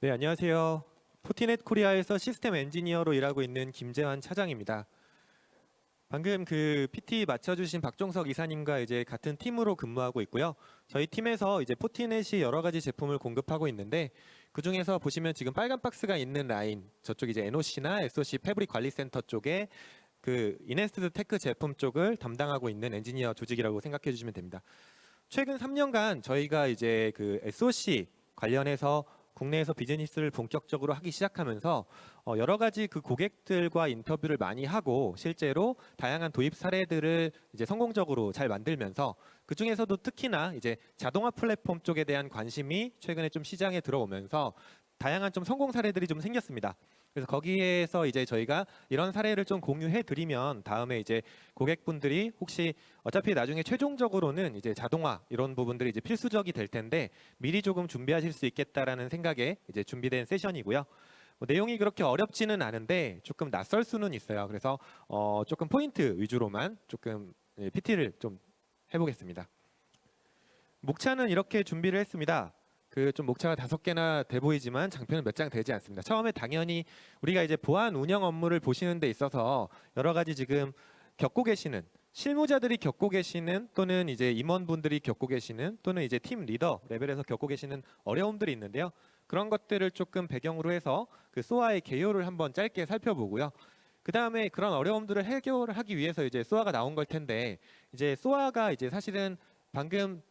네, 안녕하세요. 포티넷 코리아에서 시스템 엔지니어로 일하고 있는 김재환 차장입니다. 방금 그 PT 맞춰주신 박종석 이사님과 이제 같은 팀으로 근무하고 있고요. 저희 팀에서 이제 포티넷이 여러 가지 제품을 공급하고 있는데 그 중에서 보시면 지금 빨간 박스가 있는 라인, 저쪽 이제 NOC나 SOC 패브릭 관리센터 쪽에 그 이네스트 테크 제품 쪽을 담당하고 있는 엔지니어 조직이라고 생각해 주시면 됩니다. 최근 3년간 저희가 이제 그 SOC 관련해서 국내에서 비즈니스를 본격적으로 하기 시작하면서 여러 가지 그 고객들과 인터뷰를 많이 하고 실제로 다양한 도입 사례들을 이제 성공적으로 잘 만들면서 그 중에서도 특히나 이제 자동화 플랫폼 쪽에 대한 관심이 최근에 좀 시장에 들어오면서 다양한 좀 성공 사례들이 좀 생겼습니다. 그래서 거기에서 이제 저희가 이런 사례를 좀 공유해 드리면 다음에 이제 고객분들이 혹시 어차피 나중에 최종적으로는 이제 자동화 이런 부분들이 이제 필수적이 될 텐데 미리 조금 준비하실 수 있겠다라는 생각에 이제 준비된 세션이고요. 내용이 그렇게 어렵지는 않은데 조금 낯설 수는 있어요. 그래서 조금 포인트 위주로만 조금 PT를 좀 해보겠습니다. 목차는 이렇게 준비를 했습니다. 그 좀 목차가 5개나 돼 보이지만 장표는 몇 장 되지 않습니다. 처음에 당연히 우리가 이제 보안 운영 업무를 보시는 데 있어서 여러 가지 지금 겪고 계시는 실무자들이 겪고 계시는 또는 이제 임원분들이 겪고 계시는 또는 이제 팀 리더 레벨에서 겪고 계시는 어려움들이 있는데요. 그런 것들을 조금 배경으로 해서 그 SOA의 개요를 한번 짧게 살펴보고요. 그 다음에 그런 어려움들을 해결하기 위해서 이제 SOA가 나온 걸 텐데 이제 SOA가 이제 사실은 방금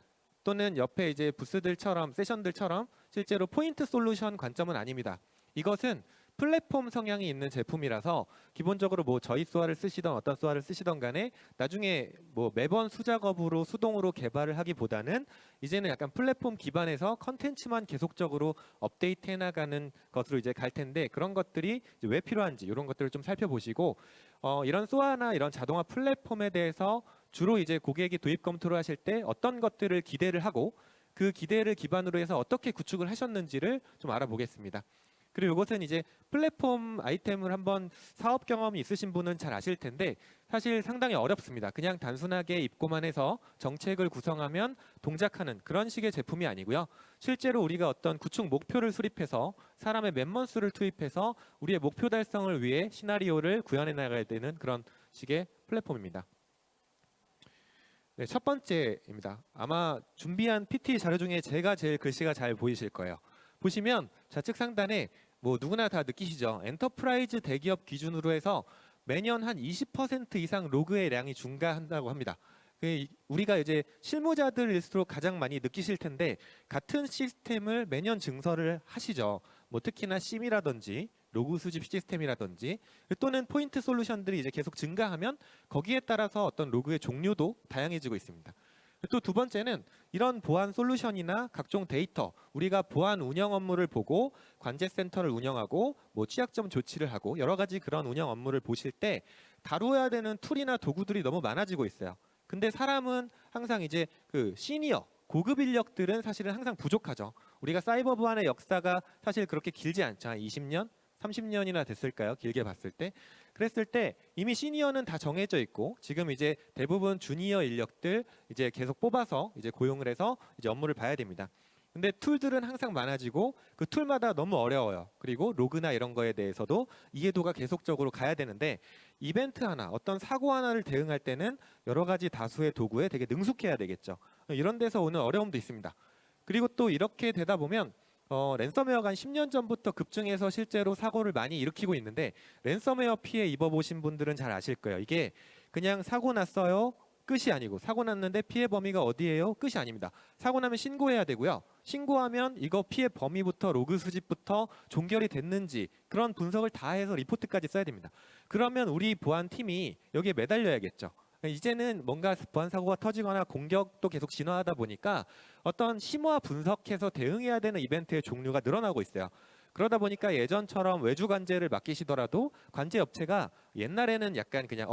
또는 옆에 이제 부스들처럼 세션들처럼 실제로 포인트 솔루션 관점은 아닙니다. 이것은 플랫폼 성향이 있는 제품이라서 기본적으로 뭐 저희 SOA를 쓰시던 어떤 SOA를 쓰시던 간에 나중에 뭐 매번 수작업으로 수동으로 개발을 하기보다는 이제는 약간 플랫폼 기반에서 컨텐츠만 계속적으로 업데이트 해나가는 것으로 이제 갈 텐데 그런 것들이 이제 왜 필요한지 이런 것들을 좀 살펴보시고 이런 SOA나 이런 자동화 플랫폼에 대해서 주로 이제 고객이 도입 검토를 하실 때 어떤 것들을 기대를 하고 그 기대를 기반으로 해서 어떻게 구축을 하셨는지를 좀 알아보겠습니다. 그리고 이것은 이제 플랫폼 아이템을 한번 사업 경험이 있으신 분은 잘 아실 텐데 사실 상당히 어렵습니다. 그냥 단순하게 입고만 해서 정책을 구성하면 동작하는 그런 식의 제품이 아니고요. 실제로 우리가 어떤 구축 목표를 수립해서 사람의 멤버 수를 투입해서 우리의 목표 달성을 위해 시나리오를 구현해 나가야 되는 그런 식의 플랫폼입니다. 네, 첫 번째입니다. 아마 준비한 PT 자료 중에 제가 제일 글씨가 잘 보이실 거예요. 보시면 좌측 상단에 뭐 누구나 다 느끼시죠? 엔터프라이즈 대기업 기준으로 해서 매년 한 20% 이상 로그의 량이 증가한다고 합니다. 우리가 이제 실무자들일수록 가장 많이 느끼실 텐데 같은 시스템을 매년 증설을 하시죠. 뭐 특히나 심이라든지 로그 수집 시스템이라든지 또는 포인트 솔루션들이 이제 계속 증가하면 거기에 따라서 어떤 로그의 종류도 다양해지고 있습니다. 또 두 번째는 이런 보안 솔루션이나 각종 데이터, 우리가 보안 운영 업무를 보고 관제 센터를 운영하고 뭐 취약점 조치를 하고 여러 가지 그런 운영 업무를 보실 때 다루어야 되는 툴이나 도구들이 너무 많아지고 있어요. 근데 사람은 항상 이제 그 시니어 고급 인력들은 사실은 항상 부족하죠. 우리가 사이버 보안의 역사가 사실 그렇게 길지 않죠. 한 20년, 30년이나 됐을까요? 길게 봤을 때. 그랬을 때 이미 시니어는 다 정해져 있고 지금 이제 대부분 주니어 인력들 이제 계속 뽑아서 이제 고용을 해서 이제 업무를 봐야 됩니다. 근데 툴들은 항상 많아지고 그 툴마다 너무 어려워요. 그리고 로그나 이런 거에 대해서도 이해도가 계속적으로 가야 되는데 이벤트 하나, 어떤 사고 하나를 대응할 때는 여러 가지 다수의 도구에 되게 능숙해야 되겠죠. 이런 데서 오는 어려움도 있습니다. 그리고 또 이렇게 되다 보면 랜섬웨어가 한 10년 전부터 급증해서 실제로 사고를 많이 일으키고 있는데 랜섬웨어 피해 입어보신 분들은 잘 아실 거예요. 이게 그냥 사고 났어요. 끝이 아니고 사고 났는데 피해 범위가 어디예요? 끝이 아닙니다. 사고 나면 신고해야 되고요. 신고하면 이거 피해 범위부터 로그 수집부터 종결이 됐는지 그런 분석을 다 해서 리포트까지 써야 됩니다. 그러면 우리 보안팀이 여기에 매달려야겠죠. 이제는 뭔가 보안 사고가 터지거나 공격도 계속 진화하다 보니까 어떤 심화 분석해서 대응해야 되는 이벤트의 종류가 늘어나고 있어요. 그러다 보니까 예전처럼 외주 관제를 맡기시더라도 관제 업체가 옛날에는 약간 그냥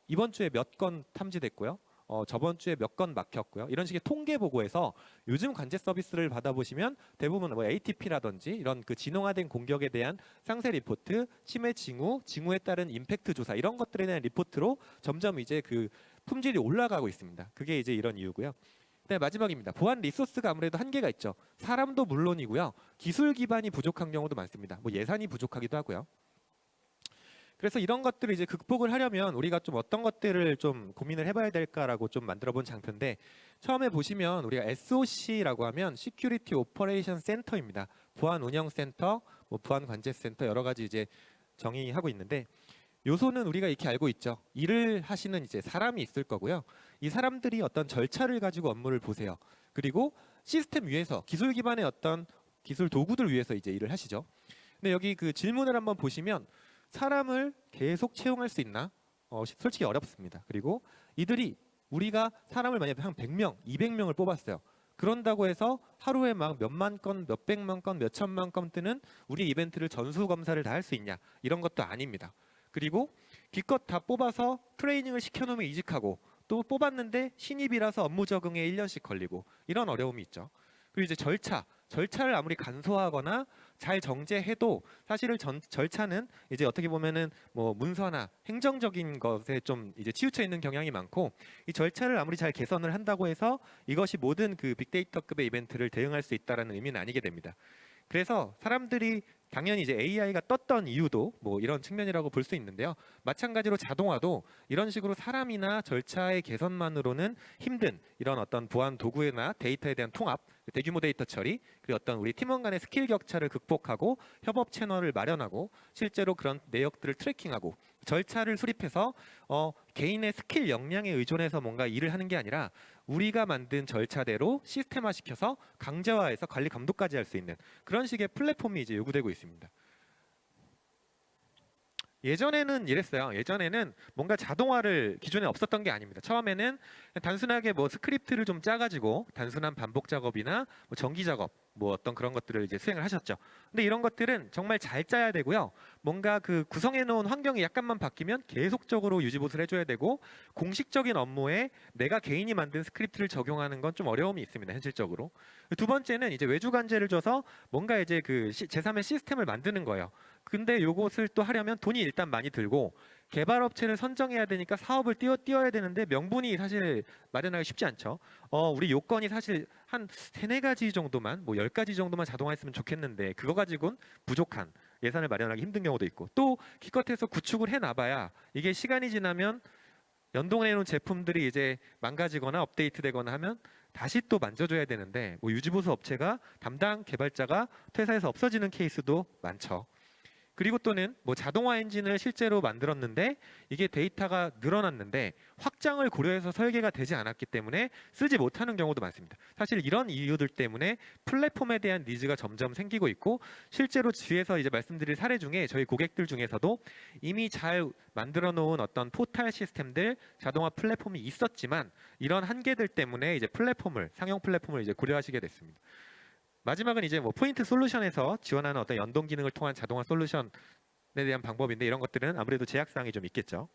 이번 주에 몇 건 탐지됐고요. 저번 주에 몇 건 막혔고요. 이런 식의 통계 보고에서 요즘 관제 서비스를 받아보시면 대부분 뭐 ATP라든지 이런 그 진홍화된 공격에 대한 상세 리포트, 침해 징후, 징후에 따른 임팩트 조사 이런 것들에 대한 리포트로 점점 이제 그 품질이 올라가고 있습니다. 그게 이제 이런 이유고요. 네, 마지막입니다. 보안 리소스가 아무래도 한계가 있죠. 사람도 물론이고요. 기술 기반이 부족한 경우도 많습니다. 뭐 예산이 부족하기도 하고요. 그래서 이런 것들을 이제 극복을 하려면 우리가 좀 어떤 것들을 좀 고민을 해봐야 될까라고 좀 만들어본 장표인데, 처음에 보시면 우리가 SOC라고 하면 Security Operation Center입니다. 보안 운영 센터, 뭐 보안 관제 센터 여러 가지 이제 정의하고 있는데, 요소는 우리가 이렇게 알고 있죠. 일을 하시는 이제 사람이 있을 거고요. 이 사람들이 어떤 절차를 가지고 업무를 보세요. 그리고 시스템 위에서 기술 기반의 어떤 기술 도구들 위해서 이제 일을 하시죠. 근데 여기 그 질문을 한번 보시면 사람을 계속 채용할 수 있나? 솔직히 어렵습니다. 그리고 이들이 우리가 사람을 만약에 한 100명, 200명을 뽑았어요. 그런다고 해서 하루에 막 몇만 건, 몇백만 건, 몇천만 건 뜨는 우리 이벤트를 전수 검사를 다 할 수 있냐? 이런 것도 아닙니다. 그리고 기껏 다 뽑아서 트레이닝을 시켜놓으면 이직하고, 또 뽑았는데 신입이라서 업무 적응에 1년씩 걸리고, 이런 어려움이 있죠. 그리고 이제 절차를 아무리 간소화하거나 잘 정제해도 사실은 절차는 이제 어떻게 보면은 뭐 문서나 행정적인 것에 좀 이제 치우쳐 있는 경향이 많고, 이 절차를 아무리 잘 개선을 한다고 해서 이것이 모든 그 빅데이터급의 이벤트를 대응할 수 있다라는 의미는 아니게 됩니다. 그래서 사람들이 당연히 이제 AI가 떴던 이유도 뭐 이런 측면이라고 볼 수 있는데요. 마찬가지로 자동화도 이런 식으로 사람이나 절차의 개선만으로는 힘든 이런 어떤 보안 도구나 데이터에 대한 통합, 대규모 데이터 처리, 그리고 어떤 우리 팀원 간의 스킬 격차를 극복하고 협업 채널을 마련하고 실제로 그런 내역들을 트래킹하고 절차를 수립해서 개인의 스킬 역량에 의존해서 뭔가 일을 하는 게 아니라 우리가 만든 절차대로 시스템화시켜서 강제화해서 관리 감독까지 할 수 있는 그런 식의 플랫폼이 이제 요구되고 있습니다. 예전에는 이랬어요. 예전에는 뭔가 자동화를 기존에 없었던 게 아닙니다. 처음에는 단순하게 뭐 스크립트를 좀 짜가지고 단순한 반복 작업이나 뭐 정기 작업, 뭐 어떤 그런 것들을 이제 수행을 하셨죠. 근데 이런 것들은 정말 잘 짜야 되고요. 뭔가 그 구성해 놓은 환경이 약간만 바뀌면 계속적으로 유지보수를 해줘야 되고, 공식적인 업무에 내가 개인이 만든 스크립트를 적용하는 건 좀 어려움이 있습니다. 현실적으로. 두 번째는 이제 외주 관제를 줘서 뭔가 이제 그 제3의 시스템을 만드는 거예요. 근데 요것을 또 하려면 돈이 일단 많이 들고, 개발업체를 선정해야 되니까 사업을 띄워야 되는데 명분이 사실 마련하기 쉽지 않죠. 우리 요건이 사실 한 3-4가지 정도만, 뭐 10가지 정도만 자동화했으면 좋겠는데 그거 가지고는 부족한, 예산을 마련하기 힘든 경우도 있고, 또 기껏해서 구축을 해놔봐야 이게 시간이 지나면 연동해놓은 제품들이 이제 망가지거나 업데이트되거나 하면 다시 또 만져줘야 되는데, 뭐 유지보수 업체가 담당 개발자가 퇴사해서 없어지는 케이스도 많죠. 그리고 또는 뭐 자동화 엔진을 실제로 만들었는데 이게 데이터가 늘어났는데 확장을 고려해서 설계가 되지 않았기 때문에 쓰지 못하는 경우도 많습니다. 사실 이런 이유들 때문에 플랫폼에 대한 니즈가 점점 생기고 있고, 실제로 뒤에서 이제 말씀드릴 사례 중에 저희 고객들 중에서도 이미 잘 만들어 놓은 어떤 포탈 시스템들, 자동화 플랫폼이 있었지만 이런 한계들 때문에 이제 상용 플랫폼을 이제 고려하시게 됐습니다. 마지막은 이제 뭐 포인트 솔루션에서 지원하는 어떤 연동 기능을 통한 자동화 솔루션에 대한 방법인데, 이런 것들은 아무래도 제약사항이 좀 있겠죠.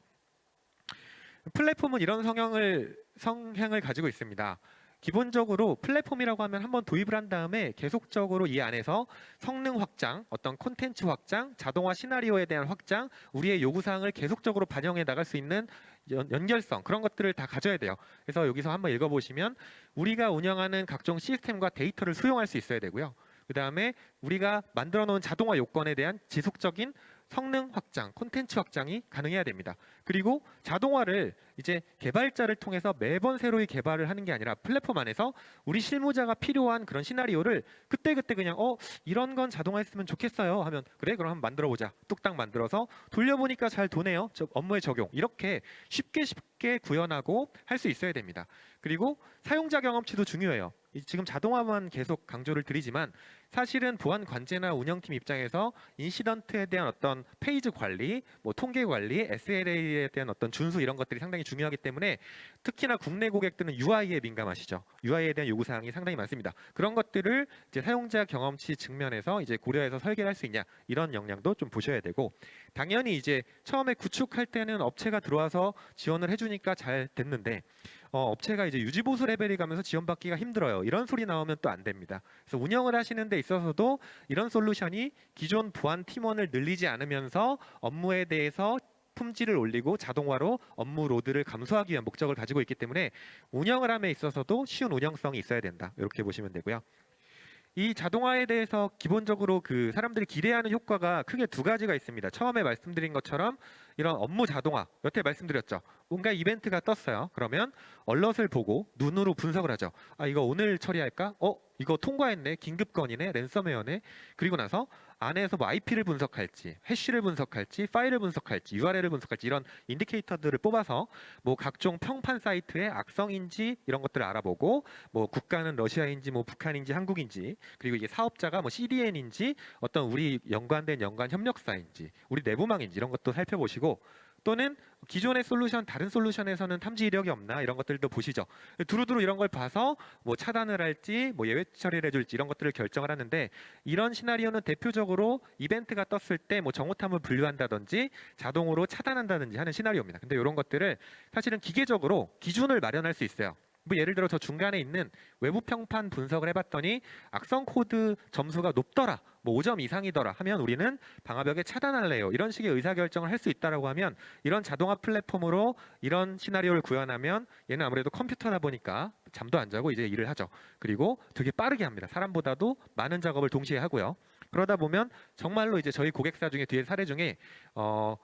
플랫폼은 이런 성향을 가지고 있습니다. 기본적으로 플랫폼이라고 하면 한번 도입을 한 다음에 계속적으로 이 안에서 성능 확장, 어떤 콘텐츠 확장, 자동화 시나리오에 대한 확장, 우리의 요구사항을 계속적으로 반영해 나갈 수 있는 연결성, 그런 것들을 다 가져야 돼요. 그래서 여기서 한번 읽어보시면 우리가 운영하는 각종 시스템과 데이터를 수용할 수 있어야 되고요. 그 다음에 우리가 만들어 놓은 자동화 요건에 대한 지속적인 성능 확장, 콘텐츠 확장이 가능해야 됩니다. 그리고 자동화를 이제 개발자를 통해서 매번 새로이 개발을 하는 게 아니라 플랫폼 안에서 우리 실무자가 필요한 그런 시나리오를 그때그때 그냥 이런 건 자동화했으면 좋겠어요 하면, 그래 그럼 한번 만들어보자. 뚝딱 만들어서 돌려보니까 잘 도네요. 업무에 적용. 이렇게 쉽게 구현하고 할 수 있어야 됩니다. 그리고 사용자 경험치도 중요해요. 지금 자동화만 계속 강조를 드리지만 사실은 보안 관제나 운영팀 입장에서 인시던트에 대한 어떤 페이지 관리, 뭐 통계 관리, SLA에 대한 어떤 준수, 이런 것들이 상당히 중요하기 때문에 특히나 국내 고객들은 UI에 민감하시죠. UI에 대한 요구사항이 상당히 많습니다. 그런 것들을 이제 사용자 경험치 측면에서 이제 고려해서 설계를 할 수 있냐, 이런 역량도 좀 보셔야 되고, 당연히 이제 처음에 구축할 때는 업체가 들어와서 지원을 해주니까 잘 됐는데 업체가 이제 유지보수 레벨이 가면서 지원받기가 힘들어요. 이런 소리 나오면 또 안 됩니다. 그래서 운영을 하시는 데 있어서도 이런 솔루션이 기존 보안 팀원을 늘리지 않으면서 업무에 대해서 품질을 올리고 자동화로 업무 로드를 감소하기 위한 목적을 가지고 있기 때문에 운영을 함에 있어서도 쉬운 운영성이 있어야 된다. 이렇게 보시면 되고요. 이 자동화에 대해서 기본적으로 그 사람들이 기대하는 효과가 크게 두 가지가 있습니다. 처음에 말씀드린 것처럼 이런 업무 자동화, 여태 말씀드렸죠. 뭔가 이벤트가 떴어요. 그러면 얼럿을 보고 눈으로 분석을 하죠. 아, 이거 오늘 처리할까? 이거 통과했네. 긴급 건이네. 랜섬웨어네. 그리고 나서 안에서 뭐 IP를 분석할지, 해시를 분석할지, 파일을 분석할지, URL을 분석할지 이런 인디케이터들을 뽑아서 뭐 각종 평판 사이트의 악성인지 이런 것들을 알아보고 뭐 국가는 러시아인지 뭐 북한인지 한국인지 그리고 이게 사업자가 뭐 CDN인지 어떤 우리 연관된 연관 협력사인지 우리 내부망인지 이런 것도 살펴보시고 또는 기존의 솔루션 다른 솔루션에서는 탐지 이력이 없나 이런 것들도 보시죠. 두루두루 이런 걸 봐서 뭐 차단을 할지 뭐 예외 처리를 해줄지 이런 것들을 결정을 하는데 이런 시나리오는 대표적으로 이벤트가 떴을 때 뭐 정오탐을 분류한다든지 자동으로 차단한다든지 하는 시나리오입니다. 근데 이런 것들을 사실은 기계적으로 기준을 마련할 수 있어요. 뭐 예를 들어 저 중간에 있는 외부 평판 분석을 해봤더니 악성 코드 점수가 높더라, 뭐 5점 이상이더라 하면 우리는 방화벽에 차단할래요. 이런 식의 의사결정을 할 수 있다라고 하면 이런 자동화 플랫폼으로 이런 시나리오를 구현하면 얘는 아무래도 컴퓨터다 보니까 잠도 안 자고 이제 일을 하죠. 그리고 되게 빠르게 합니다. 사람보다도 많은 작업을 동시에 하고요. 그러다 보면 정말로 이제 저희 고객사 중에 뒤에 사례 중에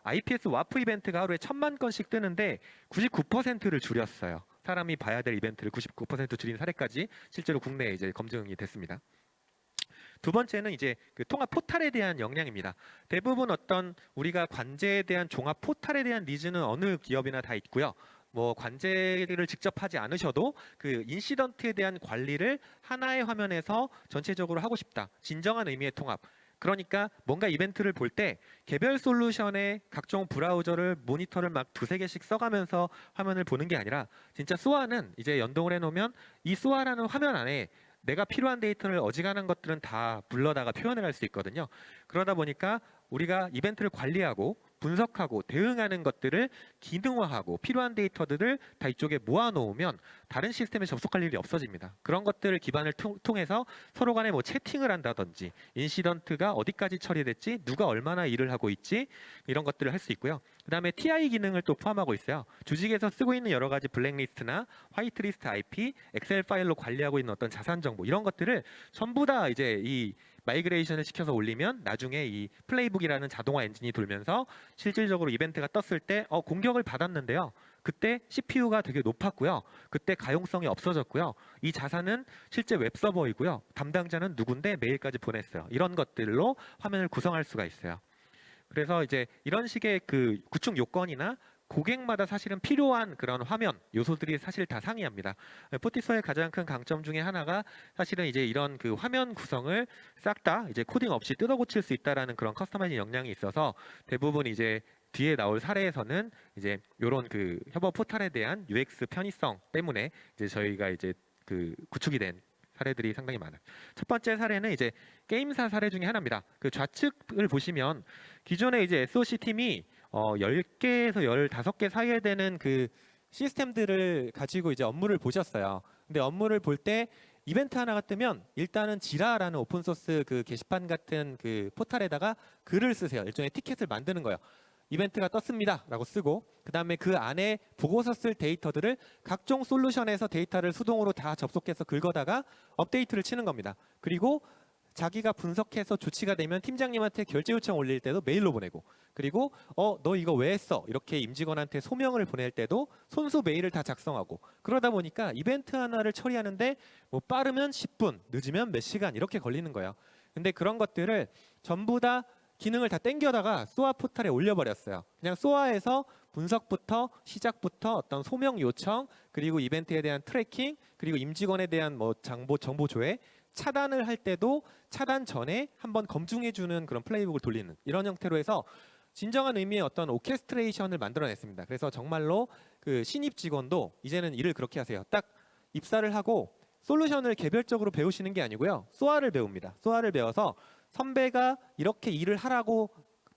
IPS 와프 이벤트가 하루에 1000만 건씩 뜨는데 99%를 줄였어요. 사람이 봐야 될 이벤트를 99% 줄인 사례까지 실제로 국내에 이제 검증이 됐습니다. 두 번째는 이제 그 통합 포탈에 대한 역량입니다. 대부분 어떤 우리가 관제에 대한 종합 포탈에 대한 니즈는 어느 기업이나 다 있고요. 뭐 관제를 직접 하지 않으셔도 그 인시던트에 대한 관리를 하나의 화면에서 전체적으로 하고 싶다. 진정한 의미의 통합. 그러니까 뭔가 이벤트를 볼 때 개별 솔루션의 각종 브라우저를 모니터를 막 두세 개씩 써가면서 화면을 보는 게 아니라 진짜 SOA는 이제 연동을 해놓으면 이 SOA라는 화면 안에 내가 필요한 데이터를 어지간한 것들은 다 불러다가 표현을 할 수 있거든요. 그러다 보니까 우리가 이벤트를 관리하고 분석하고 대응하는 것들을 기능화하고 필요한 데이터들을 다 이쪽에 모아놓으면 다른 시스템에 접속할 일이 없어집니다. 그런 것들을 기반을 통해서 서로 간에 뭐 채팅을 한다든지 인시던트가 어디까지 처리됐지 누가 얼마나 일을 하고 있지 이런 것들을 할 수 있고요. 그 다음에 TI 기능을 또 포함하고 있어요. 조직에서 쓰고 있는 여러 가지 블랙리스트나 화이트리스트 IP, 엑셀 파일로 관리하고 있는 어떤 자산 정보 이런 것들을 전부 다 이제 이 마이그레이션을 시켜서 올리면 나중에 이 플레이북이라는 자동화 엔진이 돌면서 실질적으로 이벤트가 떴을 때 공격을 받았는데요. 그때 CPU가 되게 높았고요. 그때 가용성이 없어졌고요. 이 자산은 실제 웹서버이고요. 담당자는 누군데 메일까지 보냈어요. 이런 것들로 화면을 구성할 수가 있어요. 그래서 이제 이런 식의 그 구축 요건이나 고객마다 사실은 필요한 그런 화면 요소들이 사실 다 상이합니다. 포티서의 가장 큰 강점 중에 하나가 사실은 이제 이런 그 화면 구성을 싹 다 이제 코딩 없이 뜯어 고칠 수 있다라는 그런 커스터마이징 역량이 있어서 대부분 이제 뒤에 나올 사례에서는 이제 이런 그 협업 포탈에 대한 UX 편의성 때문에 이제 저희가 이제 그 구축이 된 사례들이 상당히 많아요. 첫 번째 사례는 이제 게임사 사례 중에 하나입니다. 그 좌측을 보시면 기존에 이제 SOC 팀이 10개에서 15개 사이에 되는 그 시스템들을 가지고 이제 업무를 보셨어요. 근데 업무를 볼 때 이벤트 하나가 뜨면 일단은 지라라는 오픈소스 그 게시판 같은 그 포탈에다가 글을 쓰세요. 일종의 티켓을 만드는 거예요. 이벤트가 떴습니다 라고 쓰고 그 다음에 그 안에 보고서 쓸 데이터들을 각종 솔루션에서 데이터를 수동으로 다 접속해서 긁어다가 업데이트를 치는 겁니다. 그리고 자기가 분석해서 조치가 되면 팀장님한테 결제 요청 올릴 때도 메일로 보내고 그리고 너 이거 왜 했어? 이렇게 임직원한테 소명을 보낼 때도 손수 메일을 다 작성하고 그러다 보니까 이벤트 하나를 처리하는데 뭐 빠르면 10분, 늦으면 몇 시간 이렇게 걸리는 거예요. 근데 그런 것들을 전부 다 기능을 다 땡겨다가 소아 포탈에 올려버렸어요. 그냥 소아에서 분석부터 시작부터 어떤 소명 요청 그리고 이벤트에 대한 트래킹 그리고 임직원에 대한 뭐 정보 조회 차단을 할 때도 차단 전에 한번 검증해주는 그런 플레이북을 돌리는 이런 형태로 해서 진정한 의미의 어떤 오케스트레이션을 만들어냈습니다. 그래서 정말로 그 신입 직원도 이제는 일을 그렇게 하세요. 딱 입사를 하고 솔루션을 개별적으로 배우시는 게 아니고요. 소아를 배웁니다. 소아를 배워서 선배가 이렇게 일을 하라고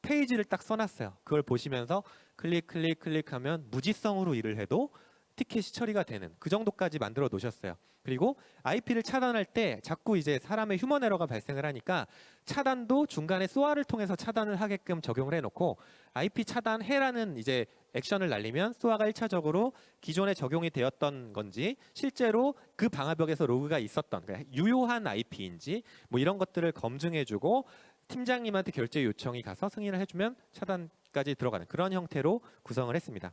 페이지를 딱 써놨어요. 그걸 보시면서 클릭하면 무지성으로 일을 해도 티켓이 처리가 되는 그 정도까지 만들어 놓으셨어요. 그리고 IP를 차단할 때 자꾸 이제 사람의 휴먼 에러가 발생을 하니까 차단도 중간에 소아를 통해서 차단을 하게끔 적용을 해놓고 IP 차단해라는 이제 액션을 날리면 소아가 1차적으로 기존에 적용이 되었던 건지 실제로 그 방화벽에서 로그가 있었던 그러니까 유효한 IP인지 뭐 이런 것들을 검증해주고 팀장님한테 결제 요청이 가서 승인을 해주면 차단까지 들어가는 그런 형태로 구성을 했습니다.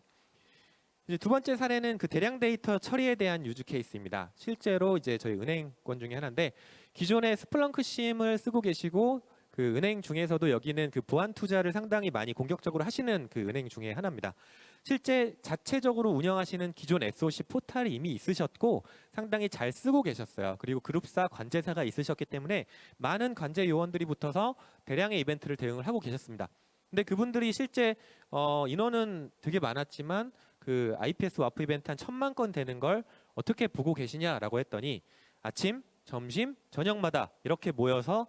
이제 두 번째 사례는 그 대량 데이터 처리에 대한 유즈 케이스입니다. 실제로 이제 저희 은행권 중에 하나인데 기존에 스플렁크 심을 쓰고 계시고 그 은행 중에서도 여기는 그 보안 투자를 상당히 많이 공격적으로 하시는 그 은행 중에 하나입니다. 실제 자체적으로 운영하시는 기존 SOC 포탈이 이미 있으셨고 상당히 잘 쓰고 계셨어요. 그리고 그룹사 관제사가 있으셨기 때문에 많은 관제 요원들이 붙어서 대량의 이벤트를 대응을 하고 계셨습니다. 근데 그분들이 실제 인원은 되게 많았지만 그 IPS 와프 이벤트 한 1000만 건 되는 걸 어떻게 보고 계시냐라고 했더니 아침, 점심, 저녁마다 이렇게 모여서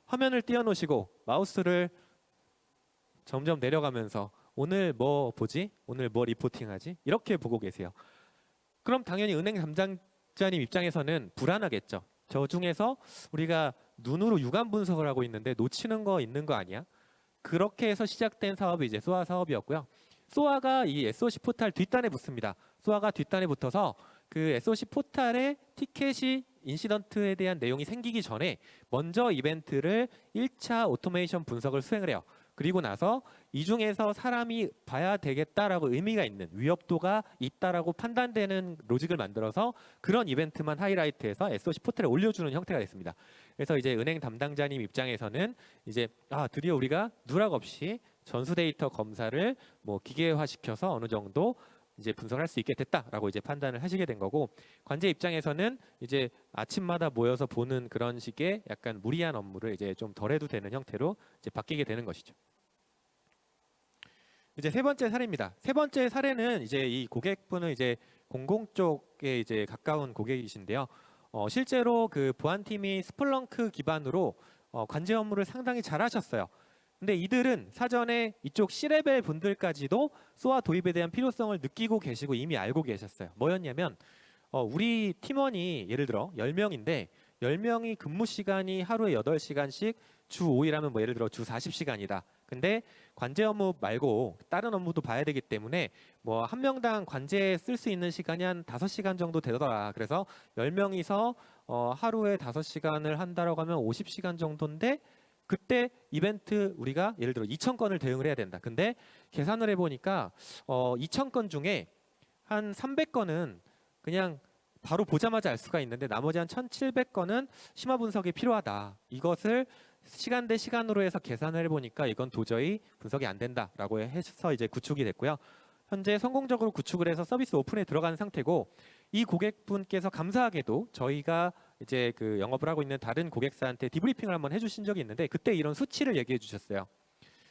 화면을 띄워놓으시고 마우스를 점점 내려가면서 오늘 뭐 보지? 오늘 뭐 리포팅하지? 이렇게 보고 계세요. 그럼 당연히 은행 담당자님 입장에서는 불안하겠죠. 저 중에서 우리가 눈으로 육안 분석을 하고 있는데 놓치는 거 있는 거 아니야? 그렇게 해서 시작된 사업이 이제 소아 사업이었고요. 소아가 이 SOC 포탈 뒷단에 붙습니다. 소아가 뒷단에 붙어서 그 SOC 포탈에 티켓이 인시던트에 대한 내용이 생기기 전에 먼저 이벤트를 1차 오토메이션 분석을 수행을 해요. 그리고 나서 이 중에서 사람이 봐야 되겠다라고 의미가 있는 위협도가 있다라고 판단되는 로직을 만들어서 그런 이벤트만 하이라이트해서 SOC 포털에 올려주는 형태가 됐습니다. 그래서 이제 은행 담당자님 입장에서는 이제 드디어 우리가 누락 없이 전수 데이터 검사를 뭐 기계화시켜서 어느 정도 이제 분석할 수 있게 됐다라고 이제 판단을 하시게 된 거고 관제 입장에서는 이제 아침마다 모여서 보는 그런 식의 약간 무리한 업무를 이제 좀 덜 해도 되는 형태로 이제 바뀌게 되는 것이죠. 이제 세 번째 사례입니다. 세 번째 사례는 이제 이 고객분은 이제 공공 쪽에 이제 가까운 고객이신데요. 실제로 그 보안팀이 스플렁크 기반으로 관제 업무를 상당히 잘 하셨어요. 근데 이들은 사전에 이쪽 C레벨 분들까지도 소아 도입에 대한 필요성을 느끼고 계시고 이미 알고 계셨어요. 뭐였냐면 우리 팀원이 예를 들어 10명인데 10명이 근무 시간이 하루에 8시간씩 주 5일 하면 뭐 예를 들어 주 40시간이다. 근데 관제 업무 말고 다른 업무도 봐야 되기 때문에 뭐 한 명당 관제에 쓸 수 있는 시간이 한 5시간 정도 되더라. 그래서 10명이서 하루에 5시간을 한다라고 하면 50시간 정도인데 그때 이벤트 우리가 예를 들어 2,000건을 대응을 해야 된다. 근데 계산을 해보니까 2,000건 중에 한 300건은 그냥 바로 보자마자 알 수가 있는데 나머지 한 1,700건은 심화 분석이 필요하다. 이것을 시간 대 시간으로 해서 계산을 해보니까 이건 도저히 분석이 안 된다라고 해서 이제 구축이 됐고요. 현재 성공적으로 구축을 해서 서비스 오픈에 들어간 상태고 이 고객분께서 감사하게도 저희가 이제 그 영업을 하고 있는 다른 고객사한테 디브리핑을 한번 해주신 적이 있는데 그때 이런 수치를 얘기해 주셨어요.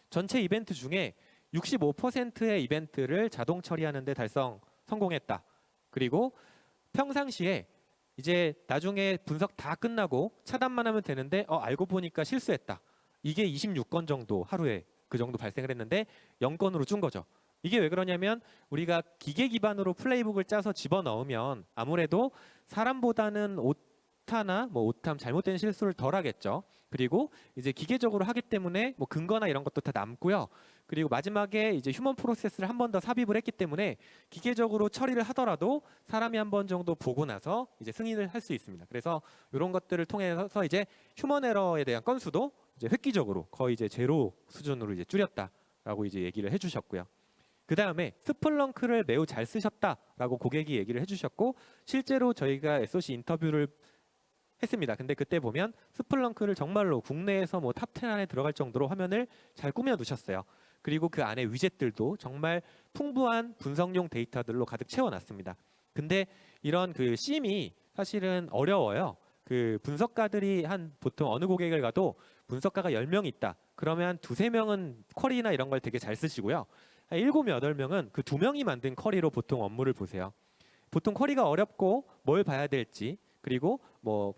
전체 이벤트 중에 65%의 이벤트를 자동 처리하는 데 성공했다. 그리고 평상시에 이제 나중에 분석 다 끝나고 차단만 하면 되는데 알고 보니까 실수했다. 이게 26건 정도 하루에 그 정도 발생을 했는데 0건으로 준 거죠. 이게 왜 그러냐면 우리가 기계 기반으로 플레이북을 짜서 집어넣으면 아무래도 사람보다는 오타나 뭐 오탐 잘못된 실수를 덜 하겠죠. 그리고 이제 기계적으로 하기 때문에 뭐 근거나 이런 것도 다 남고요. 그리고 마지막에 이제 휴먼 프로세스를 한 번 더 삽입을 했기 때문에 기계적으로 처리를 하더라도 사람이 한 번 정도 보고 나서 이제 승인을 할 수 있습니다. 그래서 이런 것들을 통해서 이제 휴먼 에러에 대한 건수도 이제 획기적으로 거의 이제 제로 수준으로 이제 줄였다라고 이제 얘기를 해주셨고요. 그 다음에 스플렁크를 매우 잘 쓰셨다라고 고객이 얘기를 해주셨고 실제로 저희가 SOC 인터뷰를 했습니다. 근데 그때 보면 스플렁크를 정말로 국내에서 뭐 탑 10 안에 들어갈 정도로 화면을 잘 꾸며 두셨어요. 그리고 그 안에 위젯들도 정말 풍부한 분석용 데이터들로 가득 채워놨습니다. 근데 이런 그 심이 사실은 어려워요. 그 분석가들이 한 보통 어느 고객을 가도 분석가가 10명 있다. 그러면 한 2~3명은 쿼리나 이런 걸 되게 잘 쓰시고요. 한 7~8명은 그 2명이 만든 쿼리로 보통 업무를 보세요. 보통 쿼리가 어렵고 뭘 봐야 될지 그리고 뭐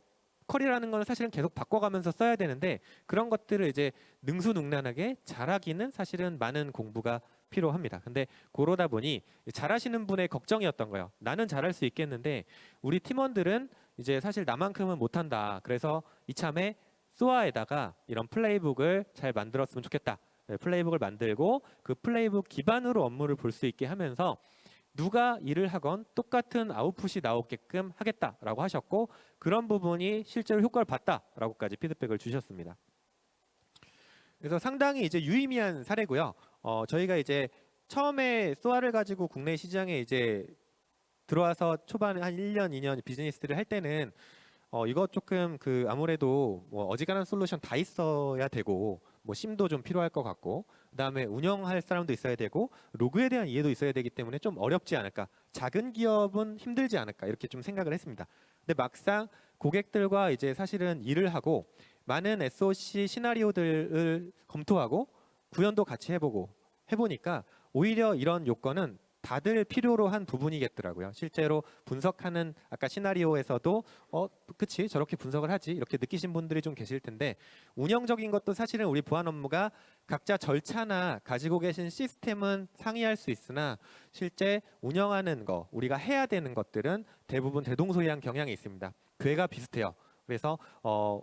쿼리라는 거는 사실은 계속 바꿔가면서 써야 되는데 그런 것들을 이제 능수능란하게 잘하기는 사실은 많은 공부가 필요합니다. 근데 그러다 보니 잘하시는 분의 걱정이었던 거예요. 나는 잘할 수 있겠는데 우리 팀원들은 이제 사실 나만큼은 못한다. 그래서 이참에 소아에다가 이런 플레이북을 잘 만들었으면 좋겠다. 네, 플레이북을 만들고 그 플레이북 기반으로 업무를 볼 수 있게 하면서 누가 일을 하건 똑같은 아웃풋이 나오게끔 하겠다라고 하셨고, 그런 부분이 실제로 효과를 봤다라고까지 피드백을 주셨습니다. 그래서 상당히 이제 유의미한 사례고요. 저희가 이제 처음에 소아를 가지고 국내 시장에 이제 들어와서 초반에 한 1년, 2년 비즈니스를 할 때는 이거 조금 그 아무래도 뭐 어지간한 솔루션 다 있어야 되고 뭐 심도 좀 필요할 것 같고, 그다음에 운영할 사람도 있어야 되고 로그에 대한 이해도 있어야 되기 때문에 좀 어렵지 않을까, 작은 기업은 힘들지 않을까 이렇게 좀 생각을 했습니다. 근데 막상 고객들과 이제 사실은 일을 하고 많은 SOC 시나리오들을 검토하고 구현도 같이 해보니까 오히려 이런 요건은 다들 필요로 한 부분이겠더라고요. 실제로 분석하는 아까 시나리오에서도 그치 저렇게 분석을 하지 이렇게 느끼신 분들이 좀 계실 텐데, 운영적인 것도 사실은 우리 보안 업무가 각자 절차나 가지고 계신 시스템은 상이할 수 있으나 실제 운영하는 거, 우리가 해야 되는 것들은 대부분 대동소이한 경향이 있습니다. 괴가 비슷해요. 그래서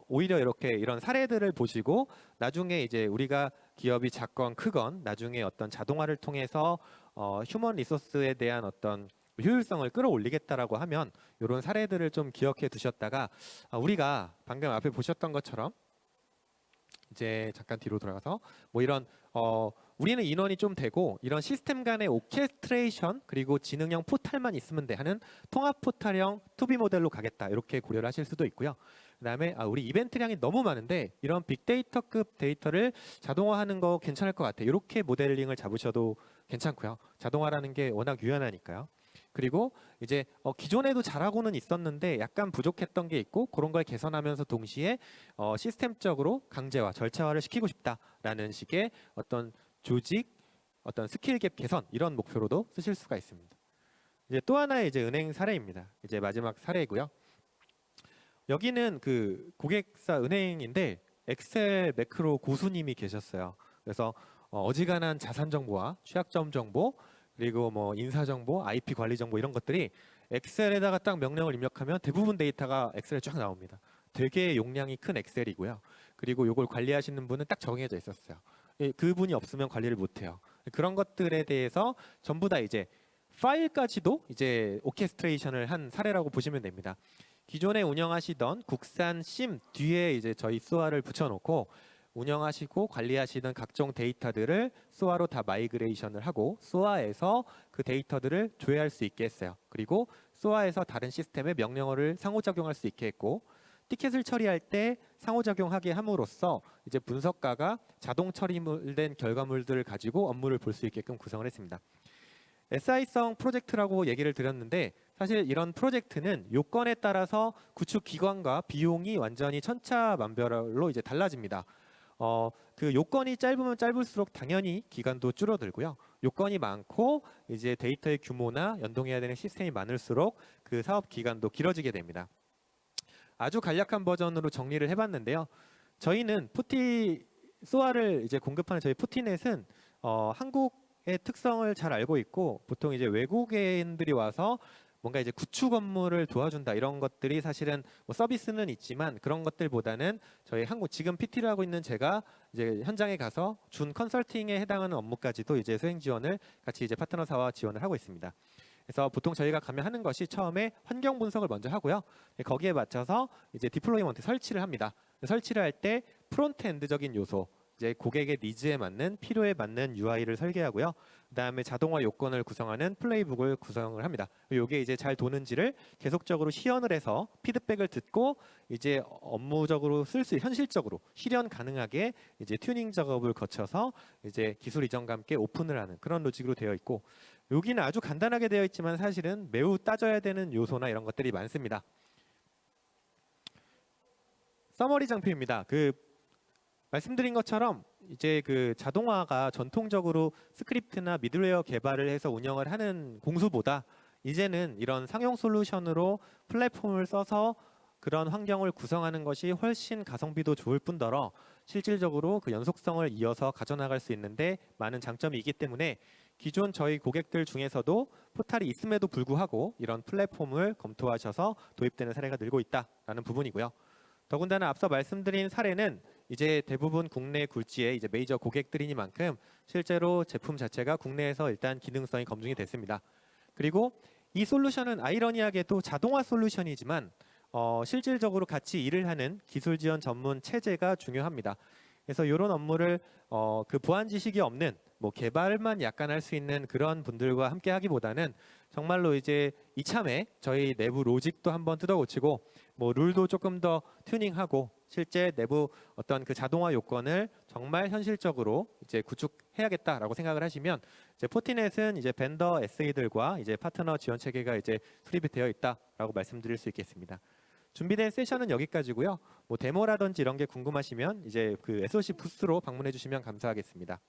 오히려 이렇게 이런 사례들을 보시고 나중에 이제 우리가 기업이 작건 크건 나중에 어떤 자동화를 통해서 휴먼 리소스에 대한 어떤 효율성을 끌어올리겠다라고 하면 이런 사례들을 좀 기억해 두셨다가 우리가 방금 앞에 보셨던 것처럼 이제 잠깐 뒤로 돌아가서 뭐 이런 우리는 인원이 좀 되고 이런 시스템 간의 오케스트레이션 그리고 지능형 포탈만 있으면 돼 하는 통합 포탈형 투비 모델로 가겠다 이렇게 고려를 하실 수도 있고요. 그다음에 우리 이벤트량이 너무 많은데 이런 빅데이터급 데이터를 자동화하는 거 괜찮을 것 같아. 이렇게 모델링을 잡으셔도 괜찮고요. 자동화라는 게 워낙 유연하니까요. 그리고 이제 기존에도 잘하고는 있었는데 약간 부족했던 게 있고 그런 걸 개선하면서 동시에 시스템적으로 강제화, 절차화를 시키고 싶다라는 식의 어떤 조직, 어떤 스킬 갭 개선 이런 목표로도 쓰실 수가 있습니다. 이제 또 하나의 이제 은행 사례입니다. 이제 마지막 사례이고요. 여기는 그 고객사 은행인데 엑셀 매크로 고수님이 계셨어요. 그래서 어지간한 자산 정보와 취약점 정보 그리고 뭐 인사 정보, IP 관리 정보 이런 것들이 엑셀에다가 딱 명령을 입력하면 대부분 데이터가 엑셀에 쫙 나옵니다. 되게 용량이 큰 엑셀이고요. 그리고 이걸 관리하시는 분은 딱 정해져 있었어요. 그분이 없으면 관리를 못해요. 그런 것들에 대해서 전부 다 이제 파일까지도 이제 오케스트레이션을 한 사례라고 보시면 됩니다. 기존에 운영하시던 국산 심 뒤에 이제 저희 소아를 붙여놓고 운영하시고 관리하시는 각종 데이터들을 소아로 다 마이그레이션을 하고 소아에서 그 데이터들을 조회할 수 있게 했어요. 그리고 소아에서 다른 시스템에 명령어를 상호작용할 수 있게 했고, 티켓을 처리할 때 상호작용하게 함으로써 이제 분석가가 자동 처리된 결과물들을 가지고 업무를 볼 수 있게끔 구성을 했습니다. SI성 프로젝트라고 얘기를 드렸는데 사실 이런 프로젝트는 요건에 따라서 구축 기간과 비용이 완전히 천차만별로 이제 달라집니다. 그 요건이 짧으면 짧을수록 당연히 기간도 줄어들고요. 요건이 많고 이제 데이터의 규모나 연동해야 되는 시스템이 많을수록 그 사업 기간도 길어지게 됩니다. 아주 간략한 버전으로 정리를 해봤는데요. 저희는 소아를 이제 공급하는 저희 푸티넷은 한국의 특성을 잘 알고 있고 보통 이제 외국인들이 와서 뭔가 이제 구축 업무를 도와준다 이런 것들이 사실은 뭐 서비스는 있지만 그런 것들보다는 저희 한국 지금 PT를 하고 있는 제가 이제 현장에 가서 준 컨설팅에 해당하는 업무까지도 이제 수행 지원을 같이 이제 파트너사와 지원을 하고 있습니다. 그래서 보통 저희가 가면 하는 것이 처음에 환경 분석을 먼저 하고요. 거기에 맞춰서 이제 디플로이먼트 설치를 합니다. 설치를 할 때 프론트엔드적인 요소, 이제 고객의 니즈에 맞는 필요에 맞는 UI를 설계하고요. 그다음에 자동화 요건을 구성하는 플레이북을 구성을 합니다. 이게 이제 잘 도는지를 계속적으로 시연을 해서 피드백을 듣고 이제 업무적으로 현실적으로 실현 가능하게 이제 튜닝 작업을 거쳐서 이제 기술 이전과 함께 오픈을 하는 그런 로직으로 되어 있고, 여기는 아주 간단하게 되어 있지만 사실은 매우 따져야 되는 요소나 이런 것들이 많습니다. 서머리 장표입니다. 말씀드린 것처럼 이제 그 자동화가 전통적으로 스크립트나 미들웨어 개발을 해서 운영을 하는 공수보다 이제는 이런 상용 솔루션으로 플랫폼을 써서 그런 환경을 구성하는 것이 훨씬 가성비도 좋을 뿐더러 실질적으로 그 연속성을 이어서 가져나갈 수 있는데 많은 장점이 있기 때문에 기존 저희 고객들 중에서도 포탈이 있음에도 불구하고 이런 플랫폼을 검토하셔서 도입되는 사례가 늘고 있다라는 부분이고요. 더군다나 앞서 말씀드린 사례는 이제 대부분 국내 굴지의 이제 메이저 고객들이니만큼 실제로 제품 자체가 국내에서 일단 기능성이 검증이 됐습니다. 그리고 이 솔루션은 아이러니하게도 자동화 솔루션이지만 실질적으로 같이 일을 하는 기술 지원 전문 체제가 중요합니다. 그래서 이런 업무를 그 보안 지식이 없는 뭐 개발만 약간 할 수 있는 그런 분들과 함께 하기보다는 정말로 이제 이참에 저희 내부 로직도 한번 뜯어고치고 뭐 룰도 조금 더 튜닝하고 실제 내부 어떤 그 자동화 요건을 정말 현실적으로 이제 구축해야겠다라고 생각을 하시면 이제 포티넷은 이제 벤더 SA들과 이제 파트너 지원 체계가 이제 수립이 되어 있다라고 말씀드릴 수 있겠습니다. 준비된 세션은 여기까지고요. 뭐 데모라든지 이런 게 궁금하시면 이제 그 SOC 부스로 방문해 주시면 감사하겠습니다.